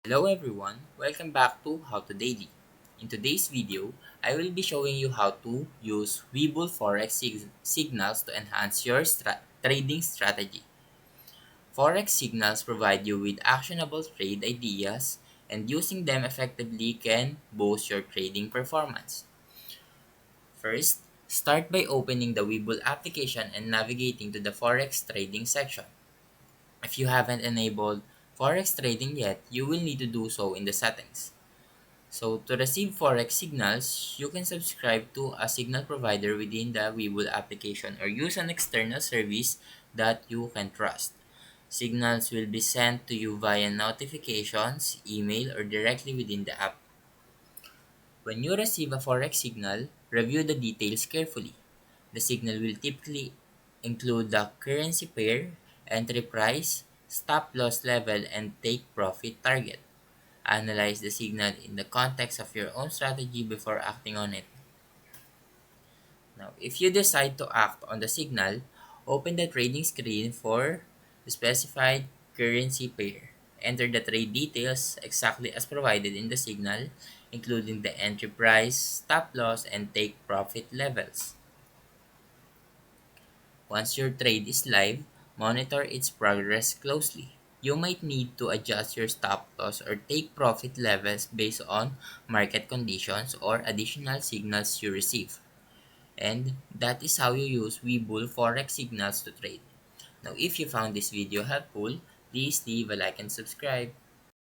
Hello everyone, welcome back to How to Daily. In today's video, I will be showing you how to use WeBull Forex signals to enhance your trading strategy. Forex signals provide you with actionable trade ideas, and using them effectively can boost your trading performance. First, start by opening the WeBull application and navigating to the Forex trading section. If you haven't enabled Forex trading yet, you will need to do so in the settings. So to receive Forex signals, you can subscribe to a signal provider within the WeBull application or use an external service that you can trust. Signals will be sent to you via notifications, email, or directly within the app. When you receive a Forex signal, review the details carefully. The signal will typically include the currency pair, entry price, stop loss level, and take profit target. Analyze the signal in the context of your own strategy before acting on it. Now, if you decide to act on the signal, open the trading screen for the specified currency pair. Enter the trade details exactly as provided in the signal, including the entry price, stop loss, and take profit levels. Once your trade is live, monitor its progress closely. You might need to adjust your stop loss or take profit levels based on market conditions or additional signals you receive. And that is how you use WeBull Forex signals to trade. Now, if you found this video helpful, please leave a like and subscribe.